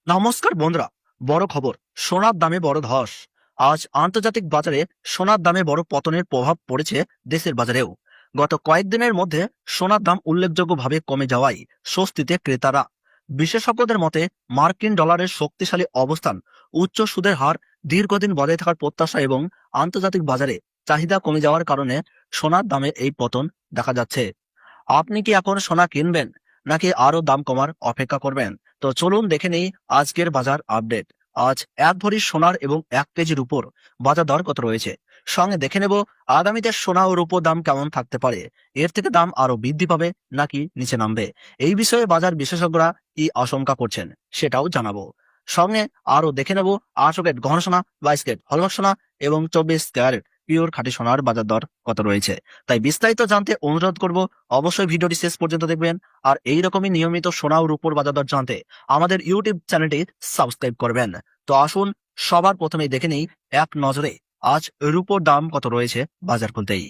নমস্কার বন্ধুরা। বড় খবর, সোনার দামে বড় ধস। আজ আন্তর্জাতিক বাজারে সোনার দামে বড় পতনের প্রভাব পড়েছে দেশের বাজারেও। গত কয়েকদিনের মধ্যে সোনার দাম উল্লেখযোগ্যভাবে কমে যাওয়ায় স্বস্তিতে ক্রেতারা। বিশেষজ্ঞদের মতে মার্কিন ডলারের শক্তিশালী অবস্থান, উচ্চ সুদের হার, দীর্ঘদিন বজায় থাকার প্রত্যাশা এবং আন্তর্জাতিক বাজারে চাহিদা কমে যাওয়ার কারণে সোনার দামে এই পতন দেখা যাচ্ছে। আপনি কি এখন সোনা কিনবেন নাকি আরো দাম কমার অপেক্ষা করবেন? তো চলুন দেখে নেই আজকের বাজার আপডেট। আজ এক ভরি সোনার এবং 1 কেজির উপর বাজার দর কত রয়েছে, সঙ্গে দেখে নেব আগামীতে সোনা ও রূপোর দাম কেমন থাকতে পারে। এর থেকে দাম আরো বৃদ্ধি পাবে নাকি নিচে নামবে, এই বিষয়ে বাজার বিশেষজ্ঞরা কি আশঙ্কা করছেন সেটাও জানাবো। সঙ্গে আরো দেখে নেব 8 ক্যারেট গহনা সোনা, 22 ক্যারেট হলমার্ক সোনা এবং 24 ক্যারেট পিওর খাঁটি সোনার বাজার দর কত রয়েছে। তাই বিস্তারিত জানতে অনুরোধ করব, অবশ্যই ভিডিওটি শেষ পর্যন্ত দেখবেন। আর এই রকমই নিয়মিত সোনা ও রূপোর বাজার দর জানতে আমাদের ইউটিউব চ্যানেলটি সাবস্ক্রাইব করবেন। তো আসুন সবার প্রথমেই দেখে নেই এক নজরে আজ রূপোর দাম কত রয়েছে বাজার খুলতেই।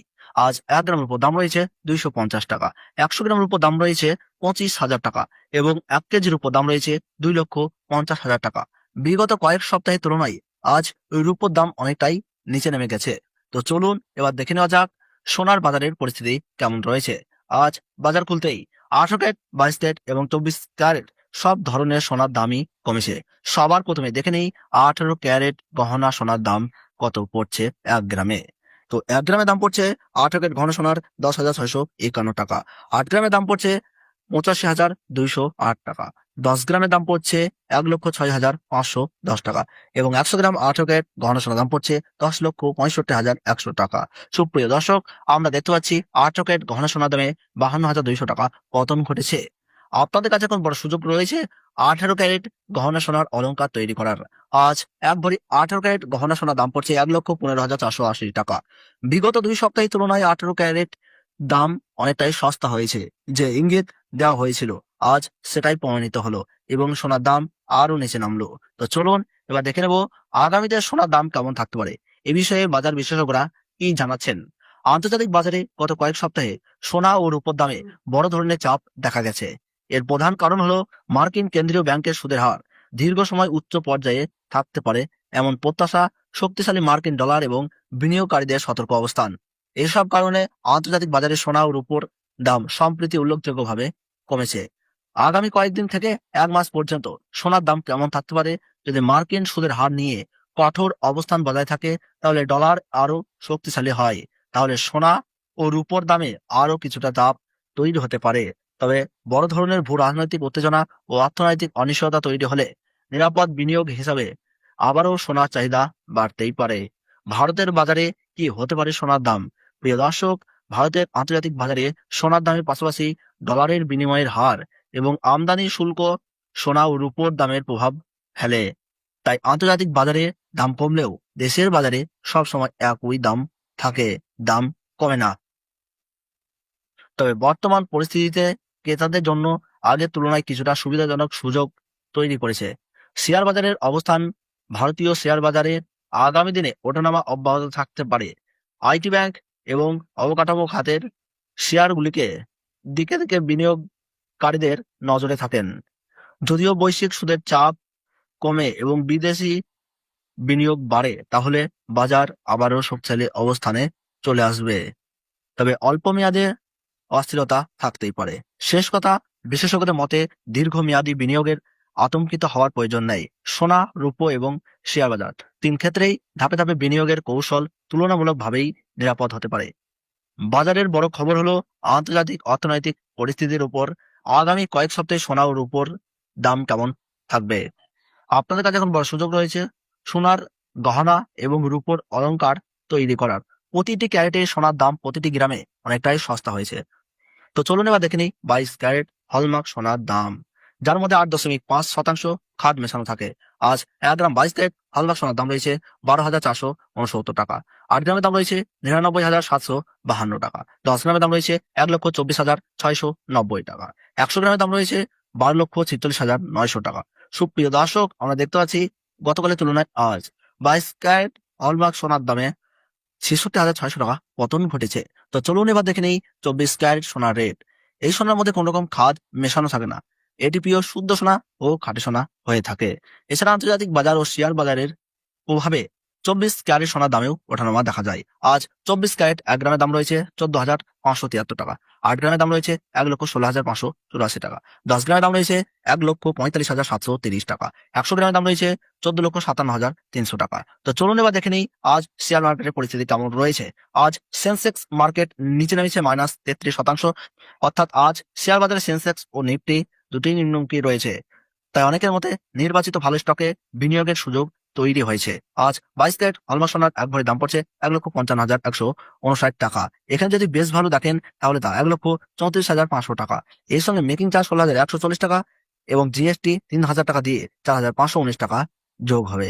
আজ 1 গ্রাম রূপোর দাম রয়েছে 250 টাকা, 100 গ্রাম রূপোর দাম রয়েছে 25,000 টাকা এবং 1 কেজির রূপোর দাম রয়েছে 2,50,000 টাকা। বিগত কয়েক সপ্তাহের তুলনায় আজ রূপোর দাম অনেকটাই নিচে নেমে গেছে। তো চলুন এবার দেখে নেওয়া যাক সোনার বাজারের পরিস্থিতি কেমন রয়েছে। আজ বাজার খুলতেই 8 ক্যারেট, 22 ক্যারেট এবং 24 ক্যারেট সব ধরনের সোনার দামই কমেছে। সবার প্রথমে দেখে নেই 18 ক্যারেট গহনা সোনার দাম কত পড়ছে 1 গ্রামে। তো 1 গ্রামের দাম পড়ছে 18 ক্যারেট গহনা সোনার 10,651 টাকা। 8 গ্রামের দাম পড়ছে 85,208 টাকা। 10 গ্রামের দাম পড়ছে 1,06,510 টাকা এবং 100 গ্রাম 18 ক্যারেট গহনা সোনার দাম পড়ছে 10,65,100 টাকা। সুপ্রিয় দর্শক, আমরা দেখতে পাচ্ছি 18 ক্যারেট গহনা সোনার দামে 52,200 টাকা পতন ঘটেছে। আপনাদের কাছে এখন বড় সুযোগ রয়েছে 18 ক্যারেট গহনা সোনার অলংকার তৈরি করার। আজ এক ভরি 18 ক্যারেট গহনা সোনার দাম পড়ছে 1,15,480 টাকা। বিগত 2 সপ্তাহের তুলনায় 18 ক্যারেট দাম অনেকটাই সস্তা হয়েছে, যে ইঙ্গিত দেওয়া হয়েছিল আজ সেটাই প্রমাণিত হলো এবং সোনার দাম আরো নিচে নামলো। তো চলুন এবার দেখে নেব আগামীতে সোনার দাম কেমন থাকতে পারে। এ বিষয়ে বাজার বিশেষজ্ঞরা কি জানাচ্ছেন। আন্তর্জাতিক বাজারে গত কয়েক সপ্তাহে সোনা ও রূপোর দামে বড় ধরনের চাপ দেখা গেছে। এর প্রধান কারণ হলো মার্কিন কেন্দ্রীয় ব্যাংকের সুদের হার দীর্ঘ সময় উচ্চ পর্যায়ে থাকতে পারে এমন প্রত্যাশা, শক্তিশালী মার্কিন ডলার এবং বিনিয়োগকারীদের সতর্ক অবস্থান। এসব কারণে আন্তর্জাতিক বাজারে সোনা ও রূপোর দাম সম্প্রতি উল্লেখযোগ্যভাবে কমেছে। আগামী কয়েকদিন থেকে 1 মাস পর্যন্ত সোনার দাম কেমন থাকতে পারে। যদি মার্কিন সুদের হার নিয়ে কঠোর অবস্থান বজায় থাকে, তাহলে ডলার আরো শক্তিশালী হয়, তাহলে সোনা ও রূপোর দামে আরো কিছুটা চাপ তৈরি হতে পারে। তবে বড় ধরনের ভূ রাজনৈতিক উত্তেজনা ও অর্থনৈতিক অনিশ্চয়তা তৈরি হলে নিরাপদ বিনিয়োগ হিসাবে আবারও সোনার চাহিদা বাড়তেই পারে। ভারতের বাজারে কি হতে পারে সোনার দাম? প্রিয় দর্শক, ভারতের আন্তর্জাতিক বাজারে সোনার দামের পাশাপাশি ডলারের বিনিময়ের হার এবং আমদানি শুল্ক সোনা ও রূপোর দামের প্রভাব ফেলে। তাই আন্তর্জাতিক বাজারে দাম কমলেও দেশের বাজারে সবসময় একই দাম থাকে, দাম কমে না। তবে বর্তমান পরিস্থিতিতে ক্রেতাদের জন্য আগের তুলনায় কিছুটা সুবিধাজনক সুযোগ তৈরি করেছে শেয়ার বাজারের অবস্থান। ভারতীয় শেয়ার বাজারে আগামী দিনে ওঠানামা অব্যাহত থাকতে পারে। আইটি ব্যাংক এবং অবকাঠামো খাতের শেয়ারগুলিকে দিকে দিকে বিনিয়োগকারীদের নজরে থাকেন। যদিও বৈশ্বিক সুদের চাপ কমে এবং বিদেশি বিনিয়োগ বাড়ে, তাহলে বাজার আবারও শক্তিশালী অবস্থানে চলে আসবে। তবে অল্প মেয়াদে অস্থিরতা থাকতেই পারে। শেষ কথা, বিশেষজ্ঞদের মতে দীর্ঘমেয়াদী বিনিয়োগের আতঙ্কিত হওয়ার প্রয়োজন নেই। সোনা, রূপো এবং শেয়ার বাজার 3 ক্ষেত্রেই ধাপে ধাপে বিনিয়োগের কৌশল তুলনামূলকভাবেই নিরাপদ হতে পারে। বাজারের বড় খবর হলো আন্তর্জাতিক অর্থনৈতিক পরিস্থিতির উপর আগামী কয়েক সপ্তাহে সোনা ও রূপোর দাম কেমন থাকবে। আপনাদের কাছে এখন বড় সুযোগ রয়েছে সোনার গহনা এবং রূপোর অলংকার তৈরি করার। প্রতিটি ক্যারেটে সোনার দাম প্রতিটি গ্রামে অনেকটাই সস্তা হয়েছে। তো চলুন এবার দেখে নিই 22 ক্যারেট হলমার্ক সোনার দাম, যার মধ্যে 8.5% খাদ মেশানো থাকে। আজ 1 গ্রাম 22 ক্যারেট হলমার্ক সোনার দাম রয়েছে 12,469 টাকা। 8 গ্রামের দাম রয়েছে 99,752 টাকা। 10 গ্রামের দাম রয়েছে 1,24,690 টাকা। 100 গ্রামের দাম রয়েছে 12,46,900 টাকা। সুপ্রিয় দর্শক, আমরা দেখতে পাচ্ছি গতকালের তুলনায় আজ 22 ক্যারেট হলমার্ক সোনার দামে 66,600 টাকা পতন ঘটেছে। তো চলুন এবার দেখে নেই 24 ক্যারেট সোনার রেট। এই সোনার মধ্যে কোন রকম খাদ মেশানো থাকে না। এটিপিও শুদ্ধ সোনা ও খাঁটি সোনা হয়ে থাকে। এছাড়া আন্তর্জাতিক বাজার ও শেয়ার বাজারের প্রভাবে 24 ক্যারেট সোনার দামেও ওঠানামা দেখা যায়। আজ 24 ক্যারেট 1 গ্রামের দাম রয়েছে 14,573 টাকা। 8 গ্রামের দাম রয়েছে 1,16,584 টাকা। 10 গ্রামের দাম রয়েছে 1,45,730 টাকা। 100 গ্রামের দাম রয়েছে 14,57,300 টাকা। তো চলুন এবার দেখে নিই আজ শেয়ার মার্কেটের পরিস্থিতি কেমন রয়েছে। আজ সেন্সেক্স মার্কেট নিচে নেমেছে -33%। অর্থাৎ আজ শেয়ার বাজারে সেন্সেক্স ও নিফটি দুটোই নিম্নমুখী রয়েছে। তাই অনেকের মতে নির্বাচিত ভালো স্টকে বিনিয়োগের সুযোগ তৈরি হয়েছে। আজ 22 ক্যারেট হলমার্ক সোনার 1 ভরির দাম পড়ছে 1,55,159 টাকা। এখানে যদি বেস ভ্যালু দেখেন তাহলে তা 1,34,500 টাকা। এর সঙ্গে মেকিং চার্জ 16,140 টাকা এবং জিএসটি 3,000 টাকা দিয়ে 4,519 টাকা যোগ হবে।